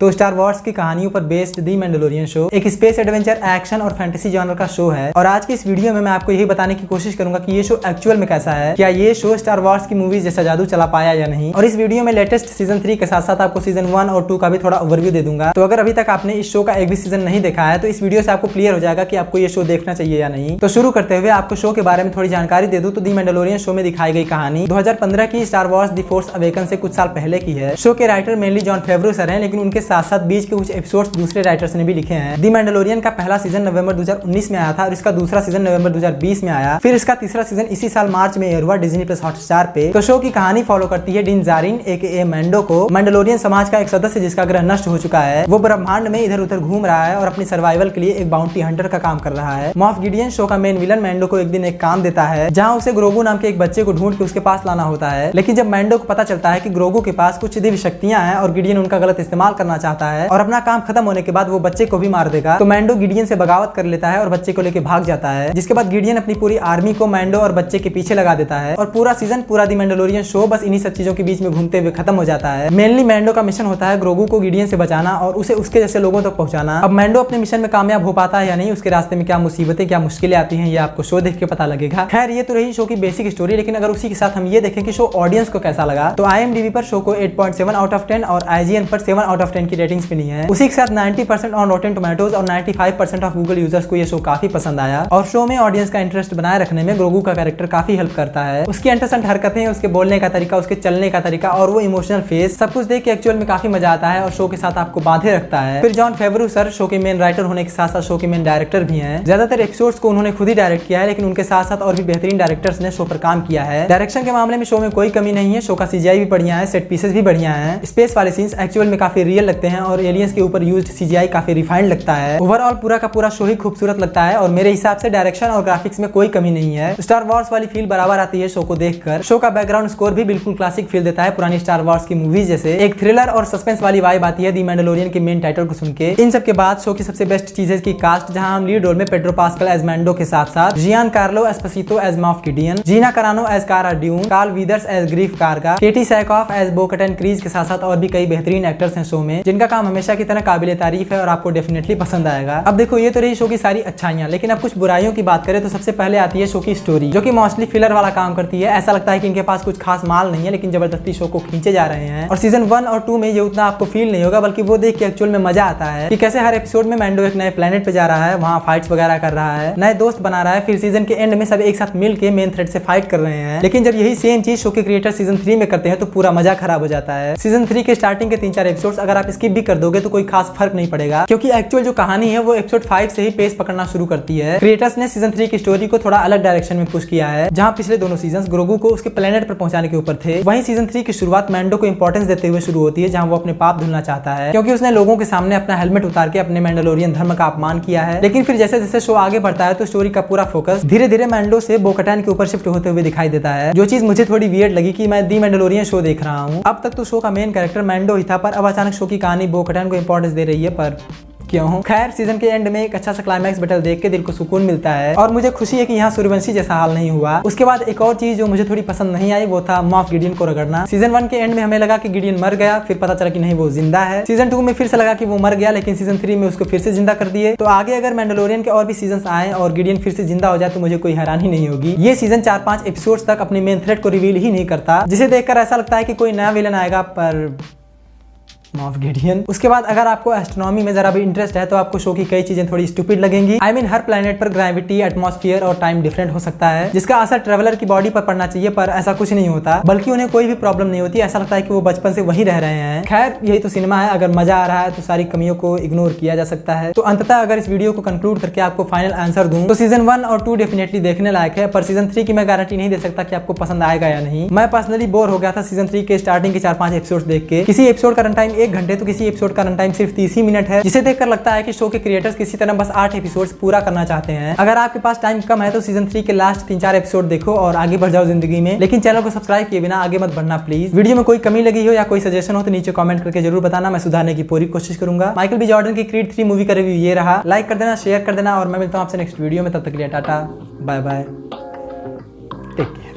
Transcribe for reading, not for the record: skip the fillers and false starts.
तो star Wars की कहानियों पर बेस्ड दी मैंडलोरियन शो एक स्पेस एडवेंचर, एक्शन और फैंटेसी जॉनर का शो है। और आज की इस वीडियो में मैं आपको यही बताने की कोशिश करूंगा कि ये शो एक्चुअल में कैसा है, क्या ये शो स्टार वॉर्स की मूवीज जैसा जादू चला पाया या नहीं। और इस वीडियो में लेटेस्ट सीजन 3 के साथ साथ आपको सीजन 1 और 2 का भी थोड़ा ओवरव्यू दे दूंगा। तो अगर अभी तक आपने इस शो का एक भी सीजन नहीं देखा है तो इस वीडियो से आपको क्लियर हो जाएगा कि आपको ये शो देखना चाहिए या नहीं। तो शुरू करते हुए आपको शो के बारे में थोड़ी जानकारी दे दूं तो दी मैंडलोरियन शो में दिखाई गई कहानी 2015 की star Wars the force awaken से कुछ साल पहले की है। शो के राइटर मेनली जॉन फेवरो सर हैं, लेकिन उनके साथ साथ बीच के कुछ एपिसोड्स दूसरे राइटर्स ने भी लिखे हैं। दी मैंडलोरियन का पहला सीजन नवंबर 2019 में आया था और इसका दूसरा सीजन नवंबर 2020 में आया। फिर इसका तीसरा सीजन इसी साल मार्च में एयर हुआ डिज्नी प्लस हॉटस्टार पे। तो शो की कहानी फॉलो करती है डिन जारिन एके मैंडो को, मैंडलोरियन समाज का एक सदस्य जिसका ग्रह नष्ट हो चुका है। वो ब्रह्मांड में इधर उधर घूम रहा है और अपनी सर्वाइवल के लिए एक बाउंटी हंटर का काम कर रहा है। मॉफ गिडियन शो का मेन विलन मैंडो को एक दिन एक काम देता है जहां उसे ग्रोगू नाम के एक बच्चे को ढूंढ के उसके पास लाना होता है। लेकिन जब मैंडो को पता चलता है कि ग्रोगू के पास कुछ दिव्य शक्तियां हैं और गिडियन उनका गलत इस्तेमाल करना चाहता है और अपना काम खत्म होने के बाद वो बच्चे को भी मार देगा, तो मैंडो गिडियन से बगावत कर लेता है और बच्चे को लेकर भाग जाता है। जिसके बाद गिडियन अपनी पूरी आर्मी को मैंडो और बच्चे के पीछे लगा देता है और पूरा सीजन, पूरा दी मैंडलोरियन शो बस इन्हीं सब चीजों के बीच में घूमते हुए खत्म हो जाता है। मेनली मैंडो का मिशन होता है ग्रोगू को गिडियन से बचाना और उसे उसके जैसे लोगों तक पहुंचाना। अब मैंडो अपने मिशन में कामयाब हो पाता है या नहीं, उसके रास्ते में क्या मुसीबतें, क्या मुश्किलें आती हैं, ये आपको शो देख के पता लगेगा। खैर, ये तो रही शो की बेसिक स्टोरी, लेकिन अगर उसी के साथ हम ये देखें कि शो ऑडियंस को कैसा लगा, तो IMDb पर शो को 8.7 आउट ऑफ 10 और IGN पर 7 आउट ऑफ 10 की रेटिंग्स मिली है। उसी के साथ 90% ऑन रॉटेन टोमेटोज और 95% ऑफ गूगल यूजर्स को ये शो काफी पसंद आया। और शो में ऑडियंस का इंटरेस्ट बनाए रखने में ग्रोगू का कैरेक्टर काफी हेल्प करता है। उसकी इंटरेस्टिंग हरकतें, उसके बोलने का तरीका, उसके चलने का तरीका और वो इमोशनल फेस, सब कुछ देख के एक्चुअल में काफी मजा आता है और शो के साथ आपको बांधे रखता है। फिर जॉन फेवरो सर शो के मेन राइटर होने के साथ साथ शो के मेन डायरेक्टर भी हैं। ज्यादातर एपिसोड्स को उन्होंने खुद ही डायरेक्ट किया है, लेकिन उनके साथ साथ और भी बेहतरीन डायरेक्टर्स ने शो पर काम किया है। डायरेक्शन के मामले में शो में कोई कमी नहीं है। शो का CGI भी बढ़िया है, सेट पीसेस भी बढ़िया है, स्पेस वाले सीन्स एक्चुअल में काफी रियल लगते हैं और एलियंस के ऊपर यूज्ड CGI काफी रिफाइंड लगता है। ओवरऑल पूरा का पूरा शो ही खूबसूरत लगता है और मेरे हिसाब से डायरेक्शन और ग्राफिक्स में कोई कमी नहीं है। स्टार वॉर्स वाली फील बराबर आती है शो को देखकर। शो का बैकग्राउंड स्कोर भी बिल्कुल क्लासिक फील देता है, पुरानी स्टार वॉर्स की मूवीज जैसे। एक थ्रिलर और सस्पेंस वाली वाइब आती है दी मैंडलोरियन के मेन टाइटल को सुन के। इन सब के बाद शो की सबसे बेस्ट चीज है की कास्ट, जहां हम लीड रोल में पेड्रो पास्कल एज मैंडो के साथ साथ Giancarlo Esposito as Moff Gideon, Gina Carano as Cara Dune, Carl Weathers as Greef Karga, Katee Sackhoff as Bo Katan Kryze के साथ साथ और भी कई बेहतरीन एक्टर्स हैं शो में, जिनका काम हमेशा की तरह काबिले तारीफ है और आपको डेफिनेटली पसंद आएगा। अब देखो, ये तो रही शो की सारी अच्छाइयां, लेकिन अब कुछ बुराइयों की बात करें तो सबसे पहले आती है शो की स्टोरी, जो कि मोस्टली फिलर वाला काम करती है। ऐसा लगता है कि इनके पास कुछ खास माल नहीं है, लेकिन जबरदस्ती शो को खींचे जा रहे हैं। और सीजन 1 और 2 में ये उतना आपको फील नहीं होगा, बल्कि वो देख के एक्चुअल में मजा आता है कि कैसे हर एपिसोड में मैंडो एक नए प्लेनेट पे जा रहा है, वहां फाइट्स वगैरह कर रहा है, नए दोस्त बना रहा है, फिर सीजन के एंड में सब एक साथ मिल के मेन थ्रेड से फाइट कर रहे हैं। लेकिन जब यही सेम चीज शो के क्रिएटर सीजन 3 में करते हैं तो पूरा मजा खराब हो जाता है। सीजन 3 के स्टार्टिंग के 3-4 एपिसोड्स अगर आप स्किप भी कर दोगे तो कोई खास फर्क नहीं पड़ेगा, क्योंकि एक्चुअल जो कहानी है वो एपिसोड 5 से ही पेस पकड़ना शुरू करती है। क्रिएटर्स ने सीजन 3 की स्टोरी को थोड़ा अलग डायरेक्शन में पुश किया है। जहां पिछले दोनों सीजन्स ग्रोगू को उसके प्लेनेट पर पहुंचाने के ऊपर थे, वहीं सीजन 3 की शुरुआत मैंडो को इंपॉर्टेंस देते हुए शुरू होती है, जहां वो अपने पाप धुलना चाहता है, क्योंकि उसने लोगों के सामने अपना हेलमेट उतार के अपने मैंडलोरियन धर्म का अपमान किया है। लेकिन फिर जैसे जैसे शो आगे बढ़ता है तो स्टोरी का पूरा फोकस धीरे धीरे मैंडो से बो-कटन के ऊपर शिफ्ट होते हुए दिखाई देता है, जो चीज मुझे थोड़ी वियर्ड लगी कि मैं दी मैंडलोरियन शो देख रहा हूँ। अब तक तो शो का मेन कैरेक्टर मैंडो ही था, पर अब अचानक शो की कहानी बो-कटन को इंपॉर्टेंस दे रही है, पर क्यों? खैर, सीजन के एंड में एक अच्छा सा क्लाइमैक्स बैटल देख के दिल को सुकून मिलता है और मुझे खुशी है कि यहाँ सूर्यवंशी जैसा हाल नहीं हुआ। उसके बाद एक और चीज जो मुझे थोड़ी पसंद नहीं आई वो था मॉफ गिडियन को रगड़ना। सीजन 1 के एंड में हमें लगा कि गिडियन मर गया, फिर पता चला कि नहीं, वो जिंदा है। सीजन 2 में फिर से लगा कि वो मर गया, लेकिन सीजन 3 में उसको फिर से जिंदा कर दिए। तो आगे अगर मैंडलोरियन के और भी सीजन आए और गिडियन फिर से जिंदा हो जाए तो मुझे कोई हैरानी नहीं होगी। ये सीजन 4-5 एपिसोड तक अपने मेन थ्रेड को रिवील ही नहीं करता, जिसे देखकर ऐसा लगता है कि कोई नया विलन आएगा, पर मॉफ गिडियन। उसके बाद अगर आपको एस्ट्रोनॉमी में जरा भी इंटरेस्ट है तो आपको शो की कई चीजें थोड़ी स्टूपिड लगेंगी। I mean, हर प्लेनेट पर ग्रेविटी, एटमॉस्फेयर और टाइम डिफरेंट हो सकता है, जिसका असर ट्रेवलर की बॉडी पर पड़ना चाहिए, पर ऐसा कुछ नहीं होता, बल्कि उन्हें कोई भी प्रॉब्लम नहीं होती। ऐसा लगता है कि वो बचपन से वही रह रहे हैं। खैर, यही तो सिनेमा है, अगर मजा आ रहा है तो सारी कमियों को इग्नोर किया जा सकता है। तो अंततः अगर इस वीडियो को कंक्लूड करके आपको फाइनल आंसर दूं तो सीजन 1 और 2 डेफिनेटली देखने लायक है, पर सीजन 3 की मैं गारंटी नहीं दे सकता कि आपको पसंद आएगा या नहीं। मैं पर्सनली बोर हो गया था सीजन 3 के स्टार्टिंग के 4-5 एपिसोड देख के। किसी एपिसोड का रन टाइम 1 घंटे तो किसी एपिसोड का रन टाइम सिर्फ 30 ही मिनट है, जिसे देखकर लगता है कि शो के क्रिएटर्स किसी तरह बस 8 एपिसोड्स पूरा करना चाहते हैं। अगर आपके पास टाइम कम है तो सीजन 3 के लास्ट 3-4 एपिसोड देखो और आगे बढ़ जाओ जिंदगी में, लेकिन चैनल को सब्सक्राइब किए बिना आगे मत बढ़ना प्लीज। वीडियो में कोई कमी लगी हो या कोई सजेशन हो तो नीचे कमेंट करके जरूर बताना, मैं सुधारने की पूरी कोशिश करूंगा। माइकल बी जॉर्डन की क्रीड 3 मूवी का रिव्यू ये रहा। लाइक कर देना, शेयर कर देना और मैं मिलता हूं आपसे नेक्स्ट वीडियो में। तब तक के लिए tata, bye bye, take care.